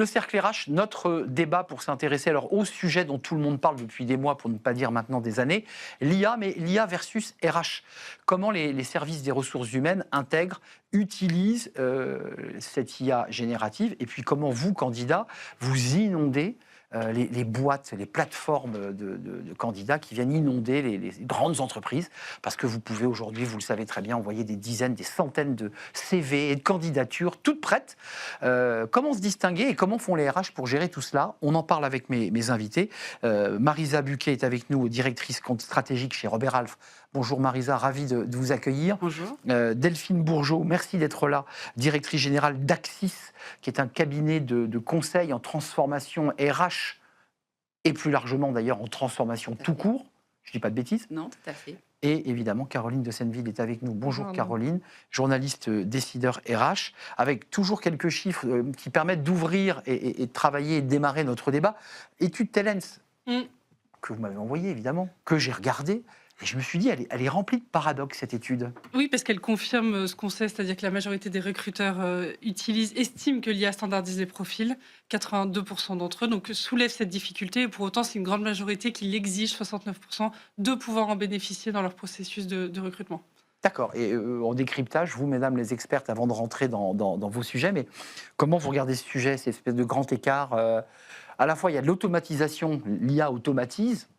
Le cercle RH, notre débat pour s'intéresser alors au sujet dont tout le monde parle depuis des mois, pour ne pas dire maintenant des années, l'IA, mais l'IA versus RH. Comment les services des ressources humaines intègrent, utilisent cette IA générative, et puis comment vous, candidats, vous inondez les boîtes, les plateformes de candidats qui viennent inonder les grandes entreprises, parce que vous pouvez aujourd'hui, vous le savez très bien, envoyer des dizaines, des centaines de CV et de candidatures toutes prêtes. Comment se distinguer et comment font les RH pour gérer tout cela? On en parle avec mes invités. Marisa Buquet est avec nous, directrice compte stratégique chez Robert Half. Bonjour Marisa, ravi de vous accueillir. Bonjour. Delphine Bourgeot, merci d'être là, directrice générale d'Axis, qui est un cabinet de conseil en transformation RH et plus largement d'ailleurs en transformation tout court. Je ne dis pas de bêtises. Non, tout à fait. Et évidemment, Caroline de Senneville est avec nous. Bonjour Caroline, journaliste décideur RH, avec toujours quelques chiffres qui permettent d'ouvrir et de travailler et de démarrer notre débat. Étude Telens, que vous m'avez envoyée évidemment, que j'ai regardée. Et je me suis dit, elle est remplie de paradoxes, cette étude. Oui, parce qu'elle confirme ce qu'on sait, c'est-à-dire que la majorité des recruteurs estiment que l'IA standardise les profils, 82% d'entre eux, donc soulève cette difficulté. Et pour autant, c'est une grande majorité qui l'exige, 69%, de pouvoir en bénéficier dans leur processus de recrutement. D'accord. Et en décryptage, vous, mesdames les expertes, avant de rentrer dans vos sujets, mais comment vous regardez ce sujet, cette espèce de grand écart à la fois, il y a de l'automatisation, l'IA automatise,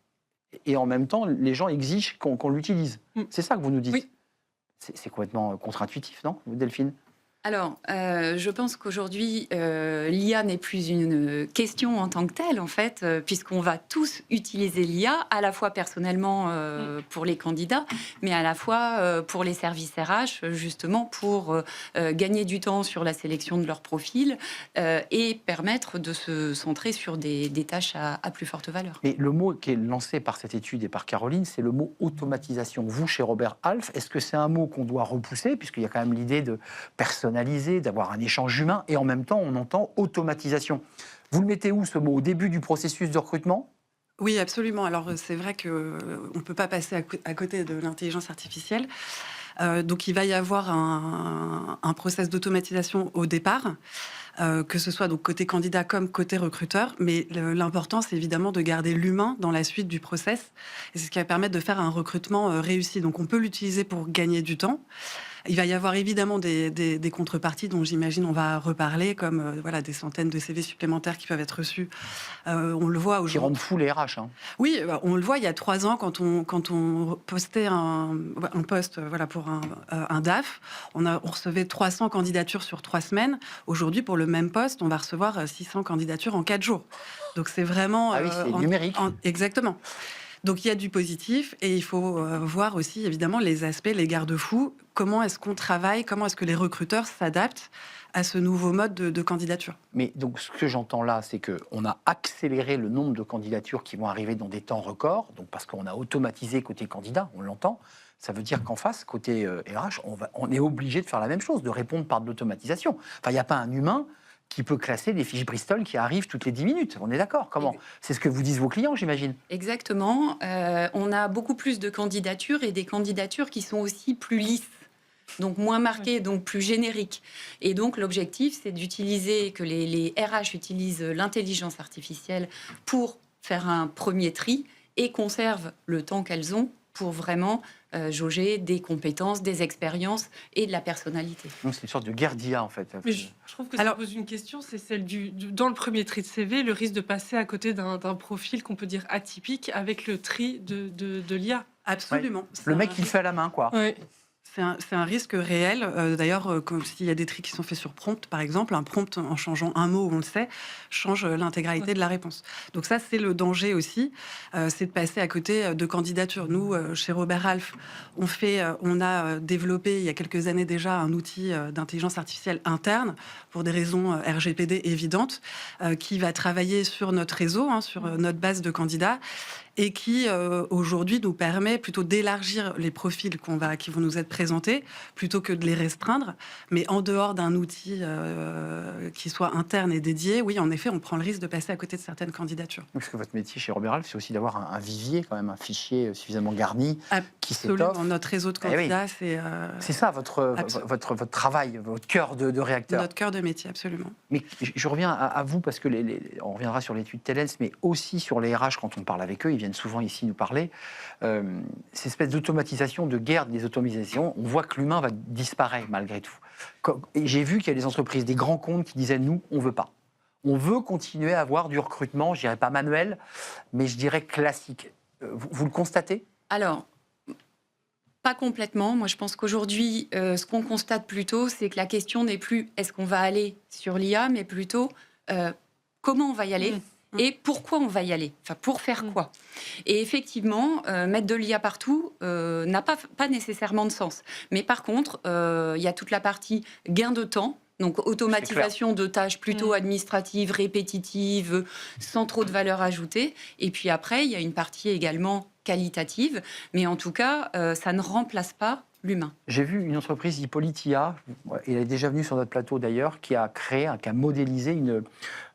et en même temps, les gens exigent qu'on l'utilise. C'est ça que vous nous dites. Oui. C'est complètement contre-intuitif, non, Delphine? Alors, je pense qu'aujourd'hui, l'IA n'est plus une question en tant que telle, en fait, puisqu'on va tous utiliser l'IA, à la fois personnellement pour les candidats, mais à la fois pour les services RH, justement pour gagner du temps sur la sélection de leur profil et permettre de se centrer sur des tâches à plus forte valeur. Mais le mot qui est lancé par cette étude et par Caroline, c'est le mot automatisation. Vous, chez Robert Half, est-ce que c'est un mot qu'on doit repousser, puisqu'il y a quand même l'idée de personnaliser, d'avoir un échange humain, et en même temps, on entend automatisation. Vous le mettez où, ce mot? Au début du processus de recrutement? Oui, absolument. Alors, c'est vrai qu'on ne peut pas passer à côté de l'intelligence artificielle. Donc, il va y avoir un process d'automatisation au départ, que ce soit donc côté candidat comme côté recruteur. Mais l'important, c'est évidemment de garder l'humain dans la suite du process. Et c'est ce qui va permettre de faire un recrutement réussi. Donc, on peut l'utiliser pour gagner du temps. Il va y avoir évidemment des contreparties dont j'imagine on va reparler, comme voilà, des centaines de CV supplémentaires qui peuvent être reçus. On le voit aujourd'hui. Qui rendent fou les RH. Hein. Oui, on le voit il y a 3 ans quand on postait un poste voilà, pour un DAF, on recevait 300 candidatures sur 3 semaines. Aujourd'hui, pour le même poste, on va recevoir 600 candidatures en 4 jours. Donc c'est vraiment... Ah oui, c'est numérique. Exactement. Donc il y a du positif et il faut voir aussi évidemment les aspects, les garde-fous. Comment est-ce qu'on travaille, comment est-ce que les recruteurs s'adaptent à ce nouveau mode de candidature. Mais donc ce que j'entends là, c'est qu'on a accéléré le nombre de candidatures qui vont arriver dans des temps records, donc parce qu'on a automatisé côté candidat, on l'entend. Ça veut dire qu'en face, côté RH, on est obligé de faire la même chose, de répondre par de l'automatisation. Enfin, il n'y a pas un humain qui peut classer des fiches Bristol qui arrivent toutes les 10 minutes. On est d'accord? Comment? C'est ce que vous disent vos clients, j'imagine. Exactement. On a beaucoup plus de candidatures et des candidatures qui sont aussi plus lisses. Donc moins marquées, donc plus génériques. Et donc l'objectif, c'est d'utiliser, que les RH utilisent l'intelligence artificielle pour faire un premier tri et conservent le temps qu'elles ont pour vraiment jauger des compétences, des expériences et de la personnalité. Donc c'est une sorte de guerre d'IA en fait. Mais je trouve que ça pose une question, c'est celle dans le premier tri de CV, le risque de passer à côté d'un profil qu'on peut dire atypique avec le tri de l'IA. Absolument. Ouais. Le mec, il fait à la main, quoi. Ouais. C'est un risque réel. D'ailleurs, s'il y a des tris qui sont faits sur prompt, par exemple, un prompt, en changeant un mot, on le sait, change l'intégralité de la réponse. Donc ça, c'est le danger aussi, c'est de passer à côté de candidatures. Nous, chez Robert Half, on a développé, il y a quelques années déjà, un outil d'intelligence artificielle interne, pour des raisons RGPD évidentes, qui va travailler sur notre réseau, sur notre base de candidats, et qui aujourd'hui nous permet plutôt d'élargir les profils qui vont nous être présentés plutôt que de les restreindre, mais en dehors d'un outil qui soit interne et dédié, oui, en effet, on prend le risque de passer à côté de certaines candidatures. Parce que votre métier chez Robert Half, c'est aussi d'avoir un vivier, quand même, un fichier suffisamment garni qui Absolument, s'étoffe. notre réseau de Eh oui. candidats, C'est ça votre travail, votre cœur de réacteur. notre cœur de métier, absolument. Mais je reviens à vous, parce que on reviendra sur l'étude Telens, mais aussi sur les RH quand on parle avec eux, ils viennent souvent ici nous parler. Ces espèces d'automatisation, de guerre des automatisations, on voit que l'humain va disparaître malgré tout. Et j'ai vu qu'il y a des entreprises, des grands comptes qui disaient, nous, on ne veut pas. On veut continuer à avoir du recrutement, je dirais pas manuel, mais je dirais classique. Vous le constatez ? Alors, pas complètement. Moi, je pense qu'aujourd'hui, ce qu'on constate plutôt, c'est que la question n'est plus est-ce qu'on va aller sur l'IA, mais plutôt comment on va y aller et pourquoi on va y aller. Enfin, pour faire quoi. Et effectivement, mettre de l'IA partout n'a pas nécessairement de sens. Mais par contre, il y a toute la partie gain de temps. Donc, automatisation de tâches plutôt administratives, répétitives, sans trop de valeur ajoutée. Et puis après, il y a une partie également qualitative. Mais en tout cas, ça ne remplace pas l'humain. J'ai vu une entreprise, Hippolyte IA, elle est déjà venue sur notre plateau d'ailleurs, qui a créé, qui a modélisé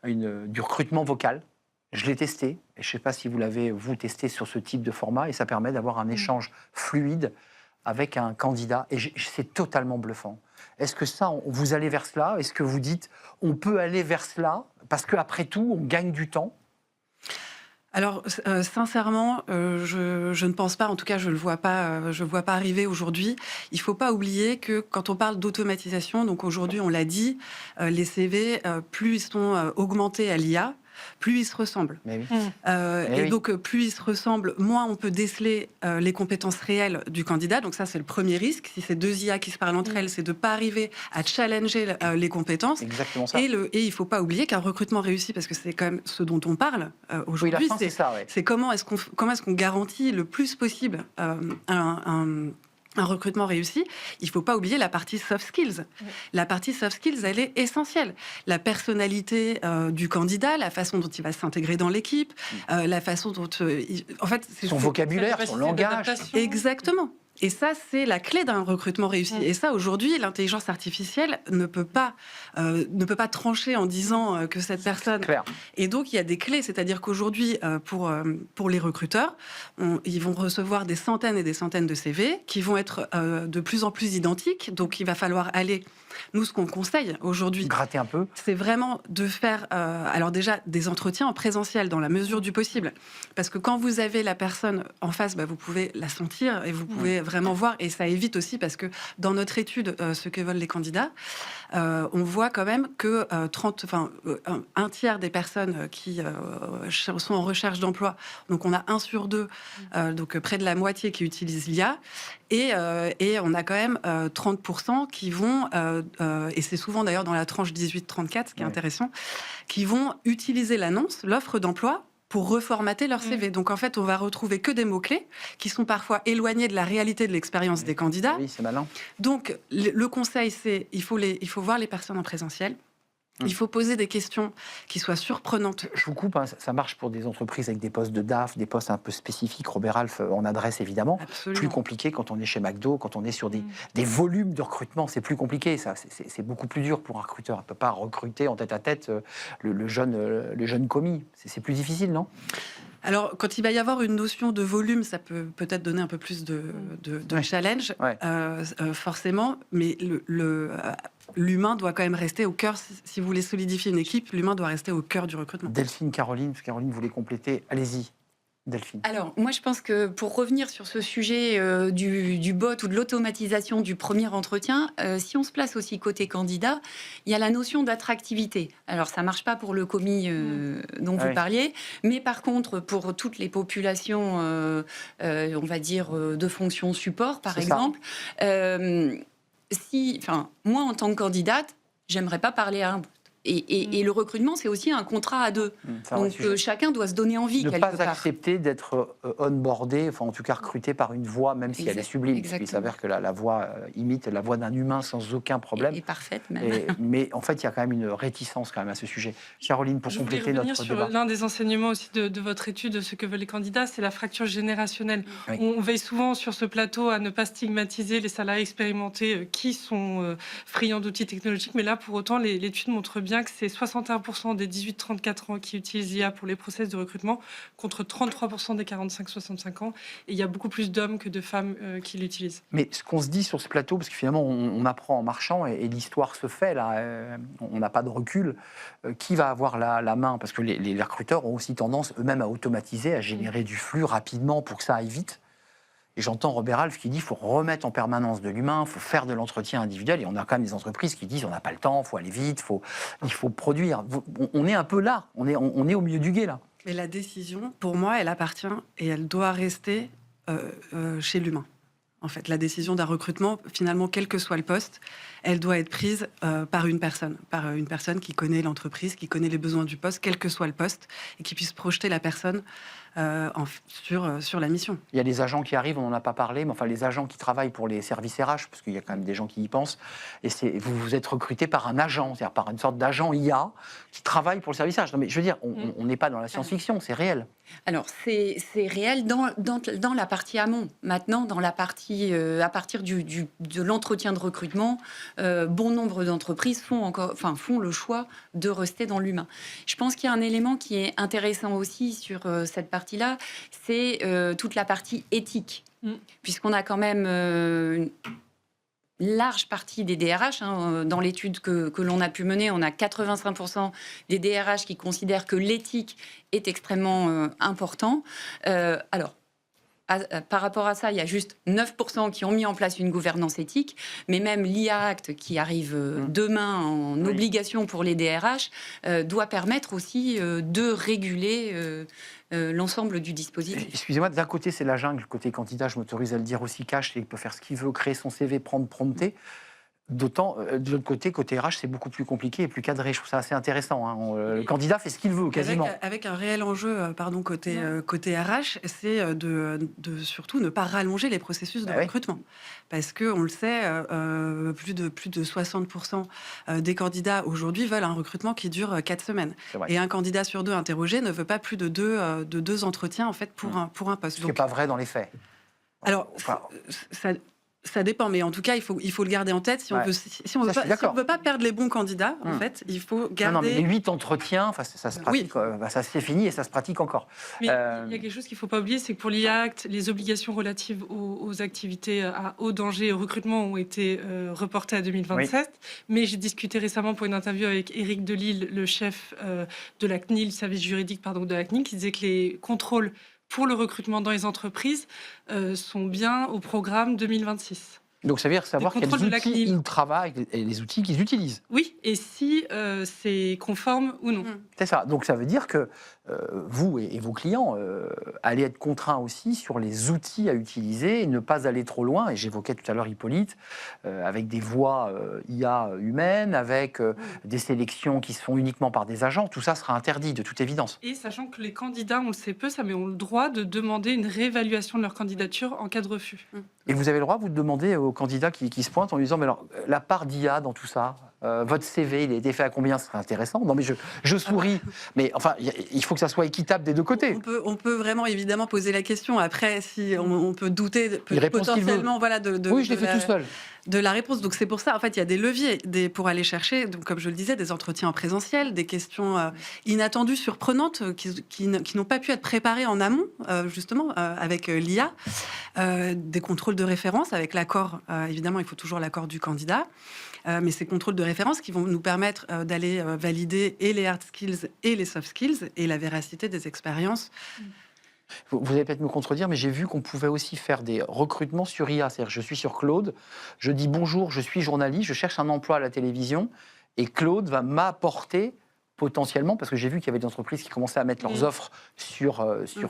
du recrutement vocal. Je l'ai testé, et je ne sais pas si vous l'avez, vous, testé sur ce type de format, et ça permet d'avoir un échange fluide avec un candidat, et c'est totalement bluffant. Est-ce que ça, vous allez vers cela ? Est-ce que vous dites, on peut aller vers cela ? Parce qu'après tout, on gagne du temps ? Alors, sincèrement, je ne pense pas, en tout cas, je le vois pas arriver aujourd'hui. Il ne faut pas oublier que quand on parle d'automatisation, donc aujourd'hui, on l'a dit, les CV, plus ils sont augmentés à l'IA, plus ils se ressemblent. Mais oui. Et oui. donc, plus ils se ressemblent, moins on peut déceler les compétences réelles du candidat. Donc ça, c'est le premier risque. Si c'est deux IA qui se parlent entre elles, c'est de ne pas arriver à challenger les compétences. Exactement ça. Et il ne faut pas oublier qu'un recrutement réussi, parce que c'est quand même ce dont on parle aujourd'hui, Oui, la fin, c'est ça, ouais. c'est comment est-ce qu'on garantit le plus possible un recrutement réussi. Il ne faut pas oublier la partie soft skills. La partie soft skills, elle est essentielle. La personnalité du candidat, la façon dont il va s'intégrer dans l'équipe, la façon dont... en fait, son vocabulaire, son langage. Exactement. Et ça, c'est la clé d'un recrutement réussi. Et ça, aujourd'hui, l'intelligence artificielle ne peut pas trancher en disant que cette personne... Clair. Et donc, il y a des clés. C'est-à-dire qu'aujourd'hui, pour les recruteurs, ils vont recevoir des centaines et des centaines de CV qui vont être de plus en plus identiques. Donc, il va falloir aller... Nous, ce qu'on conseille aujourd'hui... Gratter un peu. C'est vraiment de faire, alors déjà, des entretiens en présentiel dans la mesure du possible. Parce que quand vous avez la personne en face, vous pouvez la sentir et vous pouvez vraiment voir. Et ça évite aussi, parce que dans notre étude, ce que veulent les candidats, on voit quand même que un tiers des personnes qui sont en recherche d'emploi, donc on a 1 sur 2, donc près de la moitié qui utilisent l'IA, et on a quand même 30% qui vont, et c'est souvent d'ailleurs dans la tranche 18-34, ce qui est intéressant, qui vont utiliser l'offre d'emploi, pour reformater leur CV. Donc en fait, on va retrouver que des mots-clés qui sont parfois éloignés de la réalité de l'expérience des candidats. Oui, c'est malin. Donc le conseil, c'est il faut voir les personnes en présentiel. Il faut poser des questions qui soient surprenantes. Je vous coupe, ça marche pour des entreprises avec des postes de DAF, des postes un peu spécifiques. Robert Half en adresse évidemment. Absolument. Plus compliqué quand on est chez McDo, quand on est sur des volumes de recrutement, c'est plus compliqué. Ça, c'est beaucoup plus dur pour un recruteur. On ne peut pas recruter en tête-à-tête le jeune commis. C'est plus difficile, non ? Alors, quand il va y avoir une notion de volume, ça peut peut-être donner un peu plus de challenge, forcément, mais l'humain doit quand même rester au cœur. Si vous voulez solidifier une équipe, l'humain doit rester au cœur du recrutement. Delphine, Caroline, parce que Caroline voulait compléter. Allez-y, Delphine. Alors, moi, je pense que pour revenir sur ce sujet du bot ou de l'automatisation du premier entretien, si on se place aussi côté candidat, il y a la notion d'attractivité. Alors, ça ne marche pas pour le commis dont vous parliez, mais par contre, pour toutes les populations, on va dire, de fonction support, par exemple, moi, en tant que candidate, j'aimerais pas parler à un bot. Et le recrutement, c'est aussi un contrat à deux. C'est un vrai Donc sujet. chacun doit se donner envie Ne quelque pas part. accepter d'être onboardé, enfin en tout cas recruté par une voix, même si elle est sublime. Il Exactement. s'avère que la voix imite la voix d'un humain sans aucun problème. Et parfaite même. Mais en fait, il y a quand même une réticence quand même à ce sujet. Caroline, pour Je voulais compléter revenir notre sur débat. l'un des enseignements aussi de votre étude, de ce que veulent les candidats, c'est la fracture générationnelle. Oui. On veille souvent sur ce plateau à ne pas stigmatiser les salariés expérimentés qui sont friands d'outils technologiques, mais là, pour autant, l'étude montre bien que c'est 61% des 18-34 ans qui utilisent l'IA pour les process de recrutement, contre 33% des 45-65 ans. Et il y a beaucoup plus d'hommes que de femmes qui l'utilisent. Mais ce qu'on se dit sur ce plateau, parce que finalement on apprend en marchant et l'histoire se fait là, on n'a pas de recul, qui va avoir la main? Parce que les recruteurs ont aussi tendance eux-mêmes à automatiser, à générer du flux rapidement pour que ça aille vite. Et j'entends Robert Half qui dit qu'il faut remettre en permanence de l'humain, il faut faire de l'entretien individuel. Et on a quand même des entreprises qui disent on n'a pas le temps, il faut aller vite, il faut produire. On est un peu là, on est au milieu du gué là. Mais la décision, pour moi, elle appartient et elle doit rester chez l'humain. En fait, la décision d'un recrutement, finalement, quel que soit le poste, elle doit être prise par une personne qui connaît l'entreprise, qui connaît les besoins du poste, quel que soit le poste, et qui puisse projeter la personne sur la mission. Il y a des agents qui arrivent, on n'en a pas parlé, mais enfin les agents qui travaillent pour les services RH, parce qu'il y a quand même des gens qui y pensent, et vous êtes recruté par un agent, c'est-à-dire par une sorte d'agent IA qui travaille pour le service RH. Non, mais je veux dire, on n'est pas dans la science-fiction, c'est réel. Alors, c'est réel dans la partie amont. Maintenant, dans la partie, à partir de l'entretien de recrutement, bon nombre d'entreprises font le choix de rester dans l'humain. Je pense qu'il y a un élément qui est intéressant aussi sur cette partie-là, c'est toute la partie éthique. Puisqu'on a quand même une large partie des DRH, dans l'étude que l'on a pu mener, on a 85% des DRH qui considèrent que l'éthique est extrêmement important. Alors, par rapport à ça, il y a juste 9% qui ont mis en place une gouvernance éthique, mais même l'IA Act qui arrive demain en obligation pour les DRH doit permettre aussi de réguler l'ensemble du dispositif. Excusez-moi, d'un côté c'est la jungle, côté candidat, je m'autorise à le dire aussi, cash, il peut faire ce qu'il veut, créer son CV, prendre prompter. D'autant, de l'autre côté RH, c'est beaucoup plus compliqué et plus cadré. Je trouve ça assez intéressant. Le candidat fait ce qu'il veut, quasiment. Avec un réel enjeu côté RH, c'est de surtout ne pas rallonger les processus de recrutement. Parce qu'on le sait, plus de 60% des candidats aujourd'hui veulent un recrutement qui dure 4 semaines. Et un candidat sur 2 interrogé ne veut pas plus de deux entretiens en fait, pour un poste. Ce qui n'est pas vrai dans les faits. Alors, ça dépend, mais en tout cas, il faut le garder en tête. Si on veut pas perdre les bons candidats, en fait, il faut garder... Non, mais les 8 entretiens, ça se pratique, ça c'est fini et ça se pratique encore. Mais il y a quelque chose qu'il ne faut pas oublier, c'est que pour l'IA Act, les obligations relatives aux activités à haut danger et au recrutement ont été reportées à 2027. Mais j'ai discuté récemment pour une interview avec Éric Delisle, le chef de la CNIL, le service juridique de la CNIL, qui disait que les contrôles pour le recrutement dans les entreprises sont bien au programme 2026. Donc ça veut dire savoir quels outils ils travaillent et les outils qu'ils utilisent. Oui, et si c'est conforme ou non. C'est ça. Donc ça veut dire que vous et vos clients allez être contraints aussi sur les outils à utiliser et ne pas aller trop loin. Et j'évoquais tout à l'heure Hippolyte, avec des voix IA humaines, avec des sélections qui se font uniquement par des agents. Tout ça sera interdit, de toute évidence. Et sachant que les candidats, on le sait peu, mais ont le droit de demander une réévaluation de leur candidature en cas de refus. Et vous avez le droit, vous, de demander aux candidats qui se pointent en lui disant, mais alors, la part d'IA dans tout ça, votre CV, il a été fait à combien? Ce serait intéressant. Non, mais je souris. Mais enfin, il faut que ça soit équitable des deux côtés. On peut vraiment, évidemment, poser la question. Après, si on peut douter potentiellement oui, je l'ai fait tout seul. De la réponse. Donc c'est pour ça, en fait, il y a des leviers pour aller chercher, donc, comme je le disais, des entretiens en présentiel, des questions inattendues, surprenantes, qui n'ont pas pu être préparées en amont, justement, avec l'IA, des contrôles de référence avec l'accord, évidemment, il faut toujours l'accord du candidat, mais ces contrôles de référence qui vont nous permettre d'aller valider et les hard skills et les soft skills et la véracité des expériences. Vous allez peut-être me contredire, mais j'ai vu qu'on pouvait aussi faire des recrutements sur IA. C'est-à-dire, je suis sur Claude, je dis bonjour, je suis journaliste, je cherche un emploi à la télévision, et Claude va m'apporter potentiellement, parce que j'ai vu qu'il y avait des entreprises qui commençaient à mettre leurs offres sur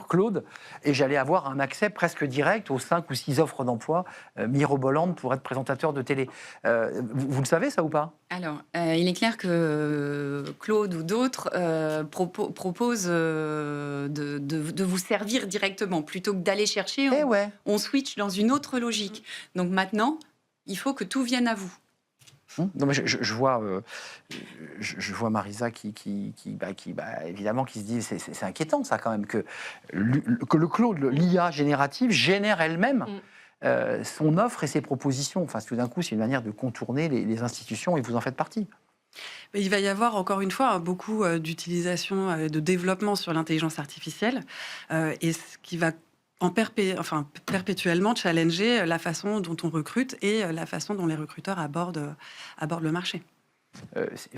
Claude, et j'allais avoir un accès presque direct aux 5 ou 6 offres d'emploi mirobolantes pour être présentateur de télé. Vous le savez, ça ou pas? Alors, il est clair que Claude ou d'autres proposent de vous servir directement plutôt que d'aller chercher. On switch dans une autre logique. Donc maintenant, il faut que tout vienne à vous. Non, mais je vois Marisa qui évidemment, qui se dit c'est inquiétant ça quand même que le Claude, l'IA générative génère elle-même son offre et ses propositions. Enfin, tout d'un coup, c'est une manière de contourner les institutions et vous en faites partie. Il va y avoir, encore une fois, beaucoup d'utilisation, de développement sur l'intelligence artificielle, et ce qui va perpétuellement challenger la façon dont on recrute et la façon dont les recruteurs abordent le marché.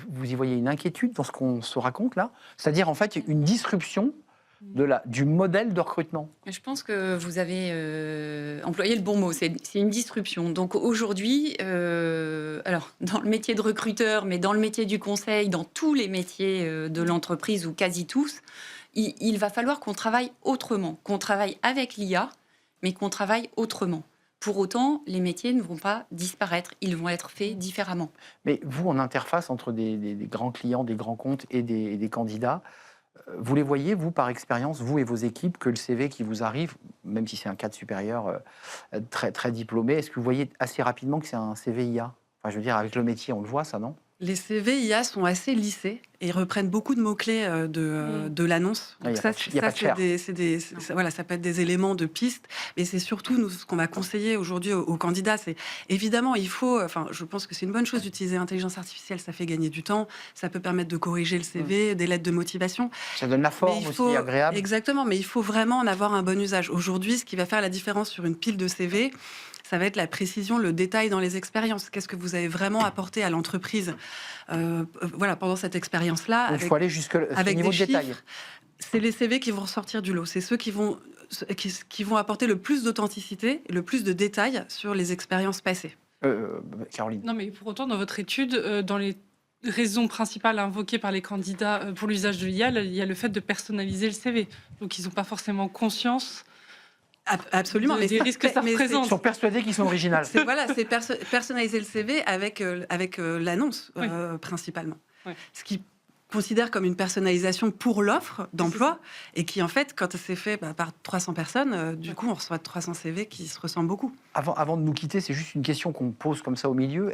Vous y voyez une inquiétude dans ce qu'on se raconte là? C'est-à-dire, en fait, une disruption du modèle de recrutement. Je pense que vous avez employé le bon mot, c'est une disruption. Donc aujourd'hui, alors dans le métier de recruteur, mais dans le métier du conseil, dans tous les métiers de l'entreprise ou quasi tous, il va falloir qu'on travaille autrement, qu'on travaille avec l'IA, mais qu'on travaille autrement. Pour autant, les métiers ne vont pas disparaître, ils vont être faits différemment. Mais vous, en interface entre des grands clients, des grands comptes et des candidats, vous les voyez, vous, par expérience, vous et vos équipes, que le CV qui vous arrive, même si c'est un cadre supérieur très, très diplômé, est-ce que vous voyez assez rapidement que c'est un CV IA? Enfin, je veux dire, avec le métier, on le voit, ça, non? Les CV IA sont assez lissés et reprennent beaucoup de mots-clés de l'annonce. Donc ça peut être des éléments de piste, mais c'est surtout nous, ce qu'on va conseiller aujourd'hui aux candidats. C'est évidemment, je pense que c'est une bonne chose d'utiliser l'intelligence artificielle, ça fait gagner du temps, ça peut permettre de corriger le CV, des lettres de motivation. Ça donne la forme aussi agréable. Exactement, mais il faut vraiment en avoir un bon usage. Aujourd'hui, ce qui va faire la différence sur une pile de CV, ça va être la précision, le détail dans les expériences. Qu'est-ce que vous avez vraiment apporté à l'entreprise pendant cette expérience-là. Il faut aller jusqu'au niveau de détail. C'est les CV qui vont ressortir du lot. C'est ceux qui vont apporter le plus d'authenticité et le plus de détails sur les expériences passées. Caroline. Non, mais pour autant, dans votre étude, dans les raisons principales invoquées par les candidats pour l'usage de l'IA, il y a le fait de personnaliser le CV. Donc, ils n'ont pas forcément conscience... Absolument, des risques que ça représente. Ils sont persuadés qu'ils sont originaux. C'est personnaliser le CV avec l'annonce, principalement. Ouais. Ce qui considère comme une personnalisation pour l'offre d'emploi et qui, en fait, quand c'est fait par 300 personnes, du coup, on reçoit 300 CV qui se ressemblent beaucoup. Avant de nous quitter, c'est juste une question qu'on pose comme ça au milieu.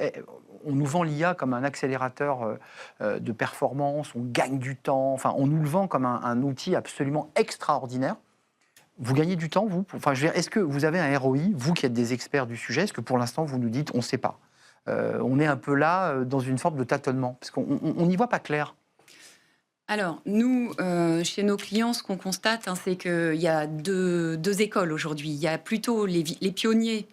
On nous vend l'IA comme un accélérateur de performance, on gagne du temps, enfin, on nous le vend comme un outil absolument extraordinaire. Vous gagnez du temps, vous? Enfin, je veux dire, est-ce que vous avez un ROI, vous qui êtes des experts du sujet? Est-ce que pour l'instant, vous nous dites, on ne sait pas? On est un peu là, dans une forme de tâtonnement, parce qu'on n'y voit pas clair. Alors, nous, chez nos clients, ce qu'on constate, c'est qu'il y a deux écoles aujourd'hui. Il y a plutôt les pionniers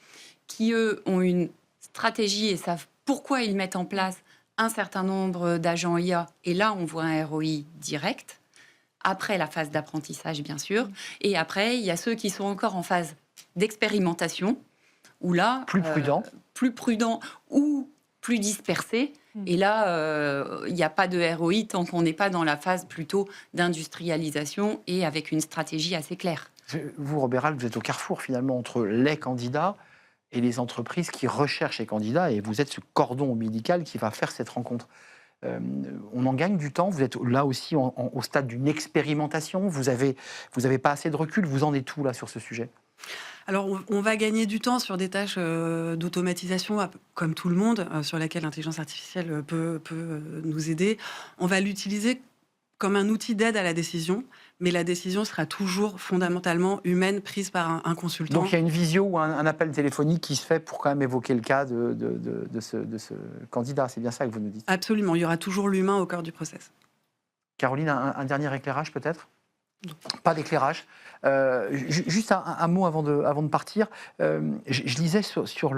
qui, eux, ont une stratégie et savent pourquoi ils mettent en place un certain nombre d'agents IA. Et là, on voit un ROI direct. Après la phase d'apprentissage, bien sûr. Et après, il y a ceux qui sont encore en phase d'expérimentation, où là... Plus prudent ou plus dispersé. Et là, il n'y a pas de ROI tant qu'on n'est pas dans la phase plutôt d'industrialisation et avec une stratégie assez claire. Vous, Robert Halle, vous êtes au carrefour, finalement, entre les candidats et les entreprises qui recherchent les candidats, et vous êtes ce cordon ombilical qui va faire cette rencontre. On en gagne du temps, vous êtes là aussi au stade d'une expérimentation, vous avez pas assez de recul, vous en êtes où là sur ce sujet? Alors, on va gagner du temps sur des tâches d'automatisation, comme tout le monde, sur lesquelles l'intelligence artificielle peut nous aider. On va l'utiliser comme un outil d'aide à la décision, mais la décision sera toujours fondamentalement humaine, prise par un consultant. Donc il y a une visio ou un appel téléphonique qui se fait pour quand même évoquer le cas de ce candidat, c'est bien ça que vous nous dites? Absolument, il y aura toujours l'humain au cœur du process. Caroline, un dernier éclairage peut-être? Pas d'éclairage. Juste un mot avant de partir. Je lisais sur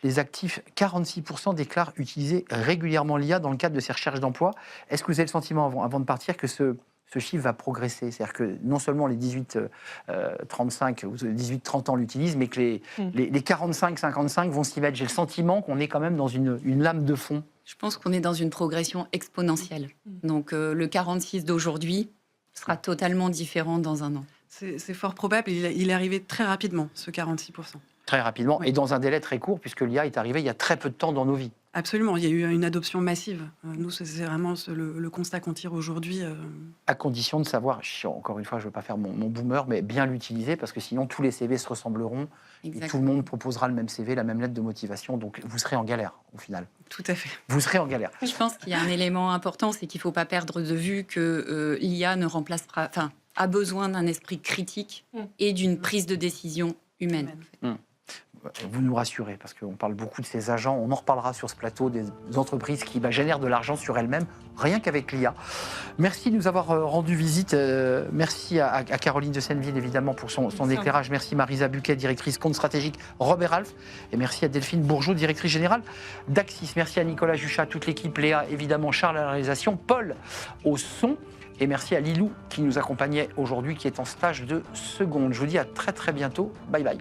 les actifs, 46% déclarent utiliser régulièrement l'IA dans le cadre de ces recherches d'emploi. Est-ce que vous avez le sentiment, avant de partir, que ce chiffre va progresser? C'est-à-dire que non seulement les 18-35 ou 18-30 ans l'utilisent, mais que les 45-55 vont s'y mettre. J'ai le sentiment qu'on est quand même dans une lame de fond. Je pense qu'on est dans une progression exponentielle. Donc le 46 d'aujourd'hui sera totalement différent dans un an. C'est fort probable. Il est arrivé très rapidement, ce 46%. Très rapidement, Oui. et dans un délai très court, puisque l'IA est arrivée il y a très peu de temps dans nos vies. Absolument. Il y a eu une adoption massive. Nous, c'est vraiment le constat qu'on tire aujourd'hui. À condition de savoir, encore une fois, je ne veux pas faire mon boomer, mais bien l'utiliser, parce que sinon tous les CV se ressembleront, et tout le monde proposera le même CV, la même lettre de motivation, donc vous serez en galère au final. Tout à fait. Vous serez en galère. Je pense qu'il y a un élément important, c'est qu'il ne faut pas perdre de vue que l'IA ne remplacera, enfin, a besoin d'un esprit critique et d'une prise de décision humaine. Vous nous rassurez, parce qu'on parle beaucoup de ces agents, on en reparlera sur ce plateau, des entreprises qui génèrent de l'argent sur elles-mêmes, rien qu'avec l'IA. Merci de nous avoir rendu visite. Merci à Caroline de Senneville, évidemment, pour son éclairage. Merci Marisa Buquet, directrice compte stratégique Robert Half. Et merci à Delphine Bourgeot, directrice générale d'Axis. Merci à Nicolas Juchat, toute l'équipe, Léa, évidemment, Charles à la réalisation, Paul au son. Et merci à Lilou qui nous accompagnait aujourd'hui, qui est en stage de seconde. Je vous dis à très très bientôt. Bye bye.